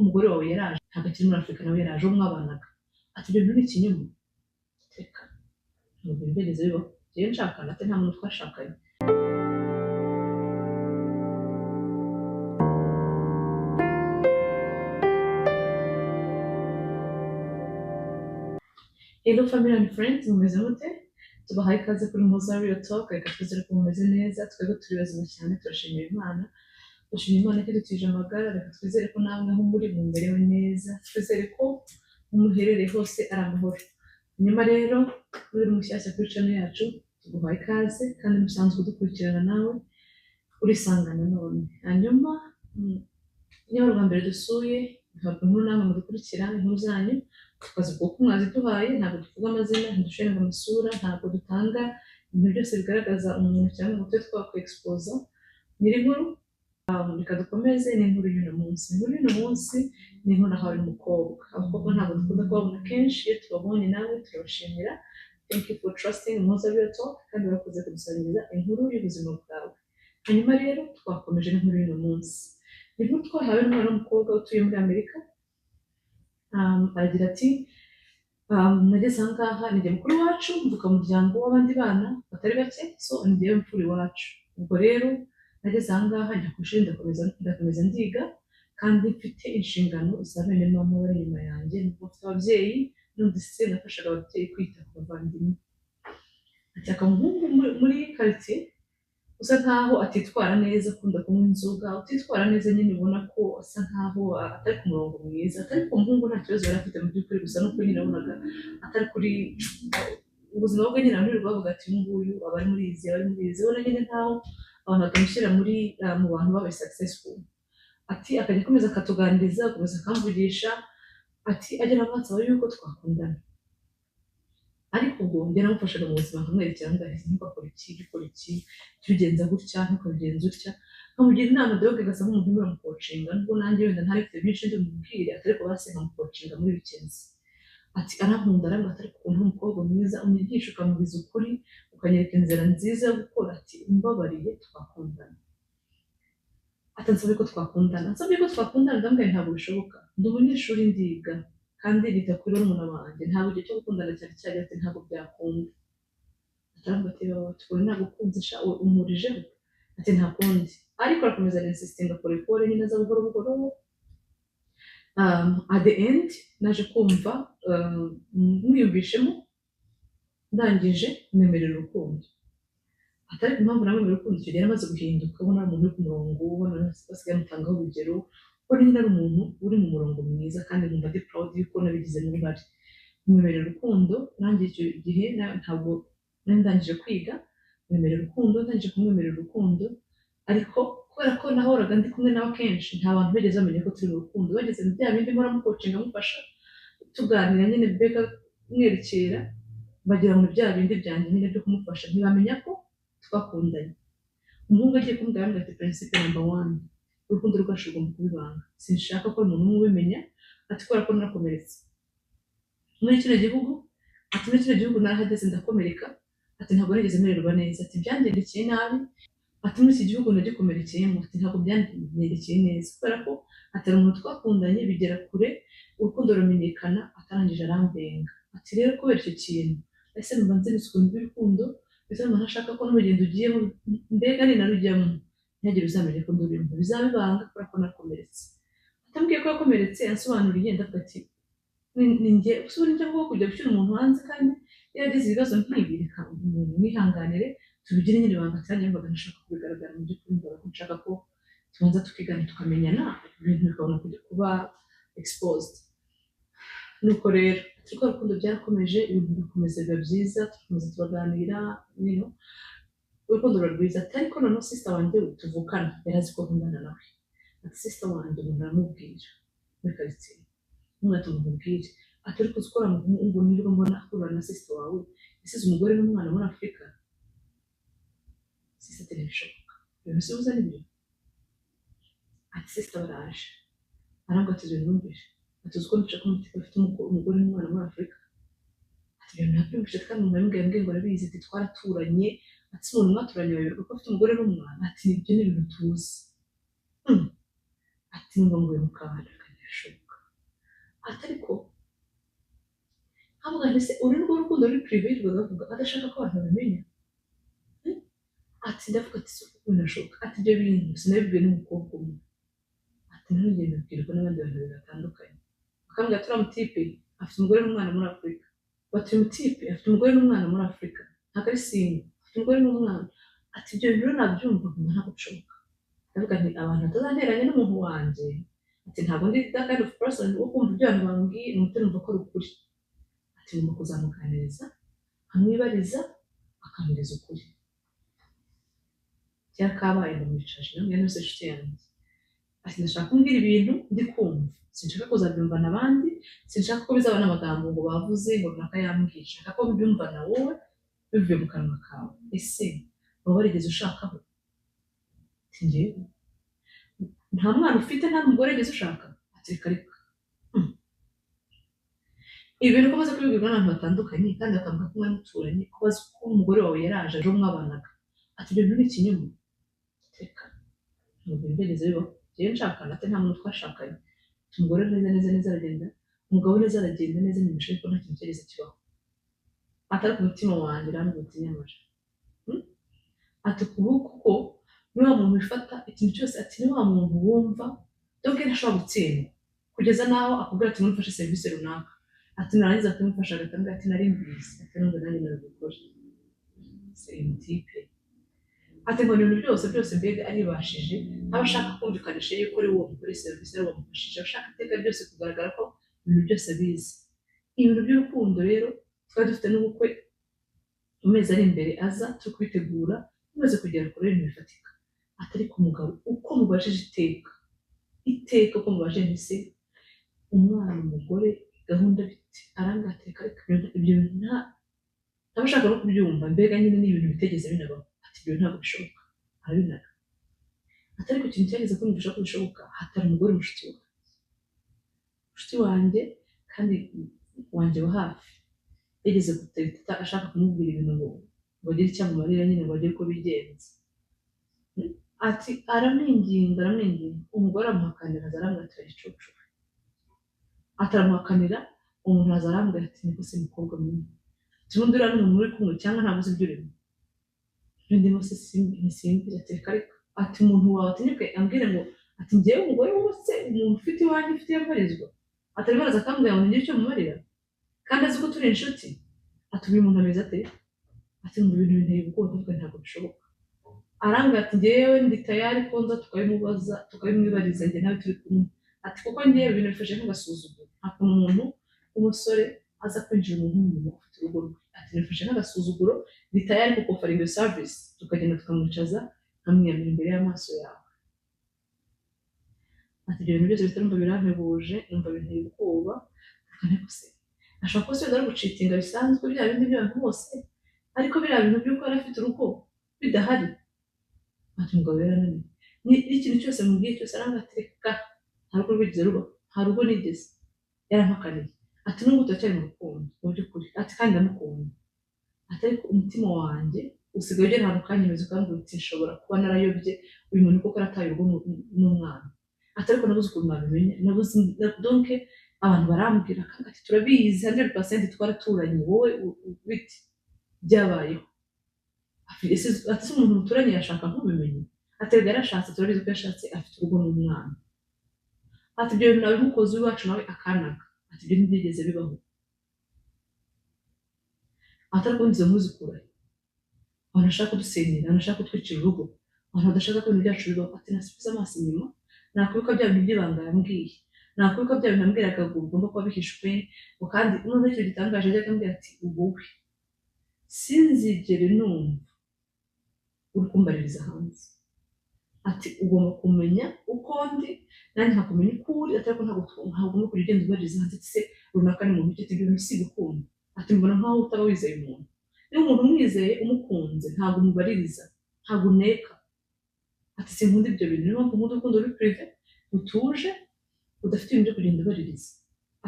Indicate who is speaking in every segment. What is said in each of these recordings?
Speaker 1: umugore wawe yaraje ntabwo akiri muri Afurika nawe yaraje uwo mwabanaga ati ibyo bintu ni ikinyoma reka ntabwo byigeze bibaho njyewe nshakana ati nta muntu twashakanye. Hello family and friends, mumeze mute? Tubahaye ikaze kuri Muza Real Talk, reka twizere ko mumeze neza, twebwe turi bazima cyane, turashimira Imana. Turashimira Imana ko idutije amagara, reka twizere ko namwe aho muri mumerewe neza, twizere ko umuherereye hose ari amahoro. Nyuma rero, uri mushyashya kuri channel yacu, tuguhaye ikaze kandi musanzwe dukurikirana nawe urisangana none. Hanyuma niba rwa mbere dusuye, ntabwo inkuru namwe mudukurikira inkuru zanyu tukazi kuko mwaziduhaye, ntabwo tuvuga amazina, ntidushinga amasura, ntabwo dutanga ibintu byose bigaragaza umuntu cyangwa ngo tube twakweexposa. Nyiri inkuru reka dukomeze n'inkuru y'uno munsi. Inkuru y'uno munsi ni inkuru nahawe n'umukobwa. Abakobwa ntabwo dukunda kubabona kenshi, iyo tubabonye nawe turabashimira. Thank you for trusting Muza Real Talk kandi barakoze kudusangiza inkuru y'ubuzima bwawe. Hanyuma rero twakomeje n'inkuru y'uno munsi. Inkuru twahawe n'umwana w'umukobwa utuye muri Amerika. Aragira ati nageze aha ngaha ni mukuru wacu mvuka mu muryango w'abandi bana batari bake, so ni njyewe mfura iwacu. Ubwo rero nageze aha ngaha njya ku ishuri ndakomeza ndiga kandi mfite inshingano za bene mama bari inyuma yanjye, nubwo mfite ababyeyi numvise nafashaga ababyeyi kwita ku bavandimwe. Ati akamuhungu muri quartier usa nkaho atitwara neza, akunda kunywa inzoga, utitwara neza nyine ubona ko asa nkaho atari ku murongo mwiza, atari ku muhungu nta kibazo yari afite mu by'ukuri, gusa nuko nyine abonaga atari kuri ubuzima bwe nyine abantu bavuga ati uyu nguyu aba ari muri izi ubona nyine nkaho abantu batamushyira muri mu bantu babaye successful. Ati akajya akomeza akatuganiriza, akomeza akamvugisha, ati agera amansaba yuko twakundana. Ariko ubwo njye namufashaga mu buzima nkamwerekera ndahise ntukakora iki tubigenza gutya ntukabigenza utya, nkamugira inama doge gasa nk'umuntu uri mu coaching, nubwo nanjye wenda ntarifite byinshi ndi mubwire, ariko basi nkamucoachinga muri bikenzi. Ati arankunda arambwira ati ariko ukuntu umukobwa mwiza umwigisha ukamubiza ukuri ukanyereka inzira nziza yo gukora, ati umbabariye twakundana. Atansabye ko twakundana, nsabye ko twakundana ndambwira ntabwo bishoboka, ndi umunyeshuri ndiga kandi bita kuri barumuna banjye, ntabwo igihe cyo gukundana cyari cyari, ati ntabwo byakunda. Ataravuga ati tubone ntabwo ukunze sha umurijeho, ati nta kundi. Ariko arakomeza insistinga pole nyine aza buhoro buhoro. At the end naje kumva mwiyumvishemo ndangije mwemerera urukundo. Atari impamvu namwemerera urukundo icyo gihe amaze guhinduka, ubona umuntu uri ku murongo, ubona basigaye mutangaho urugero, ko nyine ari umuntu uri mu murongo mwiza kandi numva ndi proud yuko nabigizemo uruhare. Mwemerera urukundo nanjye icyo gihe ntabwo nari ndangije kwiga, mwemerera urukundo, ndangije kumwemerera urukundo, ariko kubera ko nahoraga ndi kumwe nawe kenshi nta bantu bigeze bamenya ko turi mu rukundo. Bageze mu bya bindi mpora mucoachinga mufasha tuganira nyine mbega mwerekera, bagira mu bya bindi byanjye nyine byo kumufasha, ntibamenya ko twakundanye. Umuhungu agiye kumbwira ngo ati principe number 1, urukundo rwacu rugomba kubibanga, sinshaka ko umuntu umwe ubimenya. Ati kubera ko narakomeretse muri kino gihugu, ati muri kino gihugu narahageze ndakomereka, ati ntabwo nigeze mererwa neza, ati byangendekeye nabi, ati muri iki gihugu nagikomerekeyemo, ati ntabwo byangendekeye neza, kubera ko atari umuntu twakundanye bigera kure, urukundo rumenyekana atarangije arambenga. Ati rero kubera icyo kintu ese numva nziniswe mu by'urukundo, ndetse numva ntashaka ko n'urugendo ugiyemo mbega ni narujyamo ntihagire uzamenye ko ndurimo, bizabibanga kubera ko nakomeretse. Atambwiye ko yakomeretse yansobanuriye, ndavuga ati ni njye usubira njya ngo kujya gushyira umuntu hanze kandi yagize ibibazo nk'ibi, reka umuntu mwihanganire tubigire nyine ibanga, cyane mbaga ntashaka kubigaragara mu by'ukuri, mbaga ko nshaka ko tubanza tukigana tukamenyana, ibintu bikabona kujya kuba exposed. Nuko rero turiko urukundo byarakomeje, ibintu bikomeza biba byiza, tukomeza tubaganira, urukundo rura rwiza. Ariko noneho sister wanjye tuvukana yarazi ko nkundana nawe. Ati sister wanjye umuntu aramubwira muri quartier, umwana tumubwire, ati ariko uzikora ngo nirwo mbona akurana na sister wawe yasize umugore n'umwana muri Afurika. Sister ati ntibishoboka, ibintu si uza n'ibyo. Ati sister baraje arambwira ati ibintu numvise, ati uziko nshaka ko bafite umugore n'umwana muri Afurika. Ati ibintu nabyumvise kandi umuntu yambwiye ngo arabizi, ati twaraturanye, ati umuntu mwaturanye bayoberwa ko afite umugore n'umwana, ati nibyo ni ibintu tuzi. Ati ngo nguye mu kabari akanyesho, ariko nkavuga nti se uru rwo rukundo ruri privé rwavuga adashaka ko abantu babimenya. Ndavuga ati si uko binashoboka, ibyo bintu sinabibwiwe n'umukobwa umwe, ntugende ubwirwa n'abandi bantu batandukanye, bakambwira ati uriya mutipe afite umugore n'umwana muri Afurika, bati uyu mutipe afite umugore n'umwana muri Afurika, ntabwo ari single, afite umugore n'umwana, ibyo bintu rero nabyumva nkumva ntabwo bishoboka. Ndavuga nti abantu batazanteranya n'umuntu wanjye, ntabwo ndi that kind of person wo kumva ibyo abantu bambwiye n'umutima numva ko ari ukuri, ngomba kuzamuganiriza nkamwibariza akambwiza ukuri. Cyakabaye ndamwicaje namwe nose inshuti yanjye, ndashaka kumbwira ibintu ndi kumva, sinshaka kuzabyumva n'abandi, sinshaka ko bizaba n'amagambo ngo bavuze ngo runaka yambwiye, nshaka ko mbyumva na wowe bivuye mu kanwa kawe. Ese waba warigeze ushakaho? Njyewe nta mwana ufite, nta mugore wigeze ushaka? Reka reka. Ibi bintu ko baza kubibwirwa n'abantu batandukanye kandi bakavuga ko mwamuturanye, ko bazi ko umugore wawe yaraje aje mwabanaga, ibyo bintu ni ikinyoma. Reka ntabwo bigeze bibaho. Njyewe nshakana nta muntu twashakanye, umugore neza aragenda, umugabo neza aragenda neza, ntimishoboye ko nta kintu cyageze kibaho. Atari ku mutima wanjye rambwira ati nyamara kuko ni wa muntu wifata ikintu cyose, ni wa muntu wumva donc ntashobora gutsindwa kugeza naho akubwira ati mumfashe serivisi runaka, narangiza akamufasha agatambwira ati nari mbizi, numva nanjye nabikora. Mutipe ngo ibintu byose mbega aribashije, aba ashaka kumvikanisha yuko ari uwo muri serivisi ari uwo mufashije, ashaka iteka byose kugaragara ko ibintu byose abizi. Ibintu by'urukundo rero twari dufite n'ubukwe mu mezi ari imbere aza turi kubitegura, tumaze kugera kure ibintu bifatika. Ariko umugabo uko mubajije iteka uko mubajije ntise umwana umugore gahunda bite, arangateka ibyo bintu ntabashaka no kubyumva, mbega nyine ni ibintu bitegeze binabaho, ibyo ntabwo bishoboka, arabinaga. Ariko ikintu cyageze kumvisha ko bishoboka, hatari umugore mushiki wanjye kandi wanjye wa hafi, yageze guteta ashaka kumubwira ibintu ngo agire icyo amumarira nyine ngo agire uko bigenza. Aramwinginga, umugore amuhakanira azaramwatira igicucu, ataramuhakanira umuntu azarambwira ati niko se mukobwa mwiza, ubundi uriya n'umuntu muri kumwe cyangwa ntabwo uzi ibyo urimo, ndimo se simbi, ati umuntu wawe atinyuke ambwire ngo njyewe umugore wose umuntu ufite iwanjye ufite yambarizwa, baraza akambwira ngo ngire icyo mumarira kandi azi ko turi inshuti, uyu muntu ameze ate? Mu bintu binteye ubwoba, ntabwo bishoboka. Arambwira ati njyewe ndi tayari ko nza tukabimubaza tukabimwibariza njye nawe turi kumwe, kuko njyewe ibintu bifashe nk'agasuzuguro, nta kuntu umuntu w'umusore aza kwinjira umuntu w'umuntu ufite urugo rwe, bifashe nk'agasuzuguro, ndi tayari kukofara iyo service, tukagenda tukamwicaza nkamwiyamira imbere y'amaso yawe. Ibyo bintu byose bihita numva birampebuje, numva binteye ubwoba, ashobora kuba ari gucitinga bisanzwe bya bindi by'abantu bose, ariko biriya bintu by'uko yari afite urugo bidahari, umugabo yarananiwe. N'ikintu cyose mubwiye cyose arangatereka, nta rugo rwigeze rubaho, nta rugo nigeze, yarampakaniye. N'ubwo turacyari mu rukundo mu by'ukuri, kandi ndamukunda, ariko umutima wanjye usigaye ugera ahantu ukanyemeza ukambwira uti nshobora kuba narayobye uyu muntu kuko arataye urugo n'umwana, ariko nabuze ukuntu nabimenya, donc abantu barambwira kandi ati turabizi 100% twaraturanye, wowe biti byabayeho. Ati umuntu muturanye yashaka nkubimenye, aterega yarashatse, turabizi ko yashatse, afite urugo n'umwana, ibyo bintu nabimukoze iwacu nawe akanaga, ibyo ntibyigeze bibaho. Ariko nziza muzikura abantu ashaka kudusenyera, abantu ashaka kutwicira urugo, abantu badashaka ko ibintu byacu bibaho. Nasubiza amaso inyuma, nakwibuka bya bintu by'ibanga yambwiye, nakwibuka bya bintu yambwiraga ngo ugomba kuba bihishwe, kandi noneho icyo gitangaje yajyaga ambwira ati wowe sinzigere numva uri kumbaririza hanze, ugomba kumenya uko ndi nanjye nkakumenya uko uri, ariko ntabwo ugomba kujya ugenda ubaririza hanze se runaka ni muntu ufite ibintu si gukunda. Mbona nkaho utaba wizeye umuntu, niba umuntu umwizeye umukunze ntabwo umubaririza, ntabwo uneka. Sinkunda ibyo bintu, niyo mpamvu nkunda urukundo ruri privé, rutuje, udafite ibintu byo kugenda ubaririza.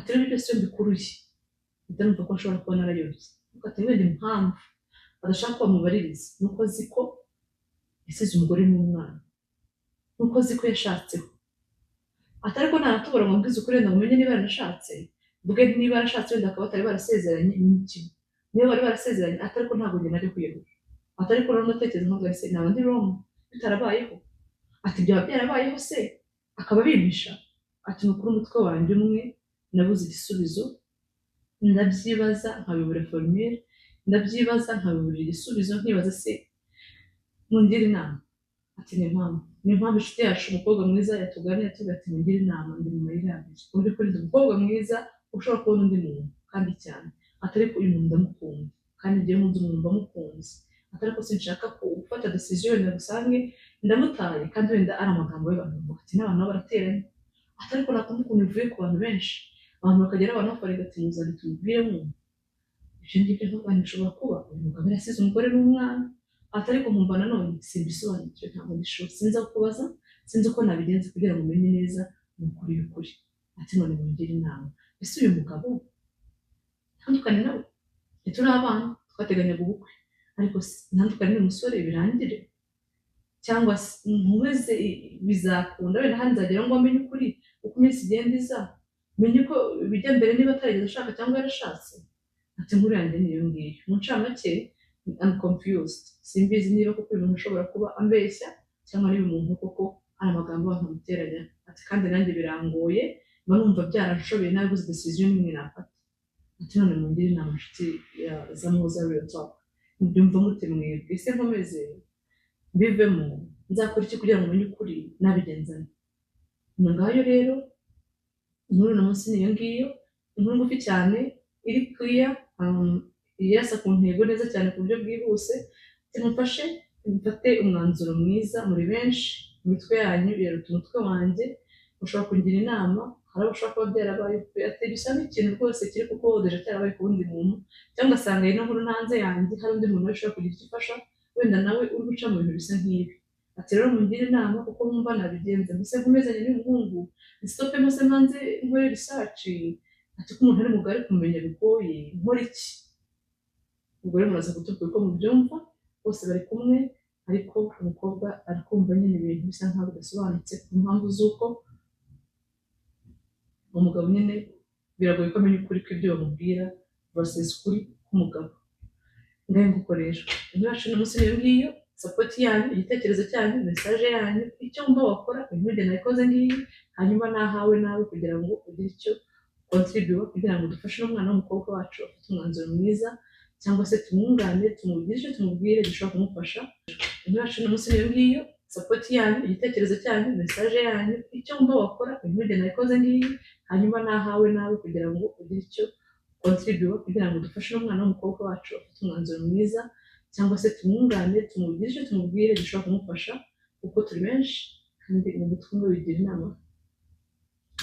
Speaker 1: Rero byose iyo mbikuruye mpita numva ko ashobora kuba narayobye, wenda impamvu adashaka ko bamubaririza nuko azi ko yasize umugore n'umwana, nuko azi ko yashatseho, atari ko ntanatubura ngo mbwize ukuri wenda mumenye niba yaranashatse, mvuge niba yarashatse wenda akaba batari barasezeranye ni kimwe, niba bari barasezeranye atari ko ntabwo njye najya kwiyahura, atari ko rero ndatekereza nkavuga ese naba ndi wrong bitarabayeho, ati byaba byarabayeho se akaba abimpisha, ati ni ukuri umutwe wanjye umwe nabuze igisubizo, ndabyibaza nkabibura formule, ndabyibaza nkabibura igisubizo, nkibaza se mungire inama. Ati ni impamvu inshuti yacu umukobwa mwiza yatuganira tuvuga ati mungire inama, ndi mu mayira abiri, mu by'ukuri ndi umukobwa mwiza ushobora kubona undi muntu kandi cyane, atari ko uyu muntu ndamukunda kandi ngiye mu nzu umuntu ndamukunze, atari ko sinshaka gufata decision wenda gusange ndamutaye kandi wenda ari amagambo y'abantu bavuga ati n'abantu nabo barateranye, atari ko nakunda ukuntu bivuye ku bantu benshi, abantu bakagera abantu bafarega ati muzane tumubwire mwumva, ibyo ngibyo ntabwo bishobora kuba uyu mugabo yasize umugore n'umwana, atari ko nkumva nanone simbisobanukiwe, ntabwo ndishoboye, sinzi aho kubaza, sinzi uko nabigenza kugira ngo umenye neza umukuru y'ukuri, ati none mungire inama, ese uyu mugabo ntandukane nawe, ntituri abana twateganyaga ubukwe, ariko ntandukane n'uyu musore birangire, cyangwa se nkomeze bizakunda wenda handi nzagera ngo amenye ukuri uko iminsi igenda iza, menye ko bijya mbere niba atarigeze ashaka cyangwa yarashatse, ati inkuru yanjye niyo ngiyo, mu ncamake I'm confused, simbizi niba koko uyu muntu ashobora kuba ambeshya cyangwa niba umuntu koko ari amagambo abantu bamuteranya, ati kandi nanjye birangoye mba numva byaranshobeye nabuze decision imwe nafata, ati none mungire inama inshuti za Muhoza Real Talk, mbyumva mute mwebwe, ese nkomeze mbivemo, nzakora iki kugira ngo umenye ukuri nabigenzane. Ngayo rero inkuru uno munsi niyo ngiyo, inkuru ngufi cyane iri clear, irasa ku ntego neza cyane ku buryo bwihuse, mufashe mfate umwanzuro mwiza muri benshi, imitwe yanyu iraruta umutwe wanjye, ushobora kungira inama, hari abo ushobora kuba byarabaye ati bisa n'ikintu rwose kiri kuko wodeje cyarabaye ku wundi muntu, cyangwa ugasanga ino nkuru hanze yanjye hari undi muntu ushobora kugira icyo ufasha wenda nawe uri guca mu bintu bisa nk'ibi, ati rero mungire inama kuko mwumva nabigenza, mbese nkomezanye n'umuhungu stope muse mpanze nkore research, ati ko umuntu ari mugari kumenya bigoye nkora iki, ubwo rero muraza kutubwira uko mubyumva, bose bari kumwe ariko umukobwa ari kumva nyine ibintu bisa nkaho bidasobanutse ku mpamvu z'uko umugabo nyine biragoye ko amenya ukuri kw'ibyo bamubwira versus ukuri k'umugabo. Ngaho ngukoresha inkuru n'umunsi niyo ngiyo, support yanyu, igitekerezo cyanyu, message yanyu, icyo wumva wakora impuguke nayikoze ngiyi, hanyuma nahawe nawe kugira ngo ugire icyo contribute kugira ngo dufashe n'umwana w'umukobwa wacu afite umwanzuro mwiza, cyangwa se tumwunganire tumubwire tumubwire gishobora kumufasha. Inkuru n'umunsi niyo ngiyo, support yanyu, igitekerezo cyanyu, message yanyu, icyo wumva wakora impuguke nayikoze ngiyi, hanyuma nahawe nawe kugira ngo ugire icyo contribute kugira ngo dufashe n'umwana w'umukobwa wacu afite umwanzuro mwiza, cyangwa se tumwunganire tumubwire tumubwire gishobora kumufasha, kuko turi benshi kandi mu mutwe umwe wigira inama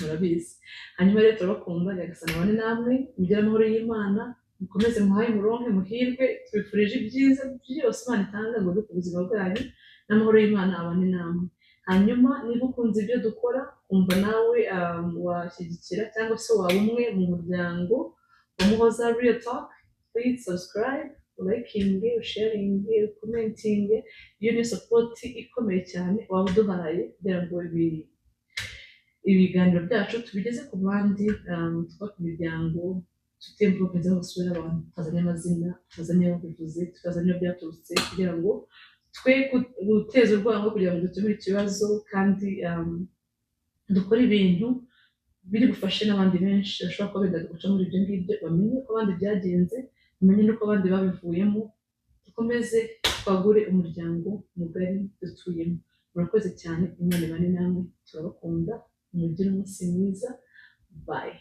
Speaker 1: murabizi. Hanyuma rero turabakunda, nyagasani abane namwe, mugire amahoro y'Imana, mukomeze muhaye muronke muhirwe, tubifurije ibyiza byose Imana itanga ngo bibe ku buzima bwanyu, n'amahoro y'Imana abane namwe. Hanyuma niba ukunze ibyo dukora kumva nawe washyigikira cyangwa se waba umwe mu muryango wa Muhoza Real Talk, please subscribe, liking, sharing, commenting, iyo ni support ikomeye cyane waba uduhaye kugira ngo ibiganiro byacu tubigeze ku bandi, twubake imiryango, tutemvuze aho basura abantu, tukazanya amazina, tukazanya aho bivuze, tukazanya byaturutse kugira ngo twe guteza urwango kugira ngo dukemure ikibazo, kandi dukore ibintu biri bufashe n'abandi benshi bashobora kuba benda guca muri ibyo ngibyo, bamenye ko abandi byagenze, bamenye n'uko abandi babivuyemo, dukomeze twagure umuryango mugari dutuyemo. Murakoze cyane, Imana ibane namwe, turabakunda, mugire umunsi mwiza, bye.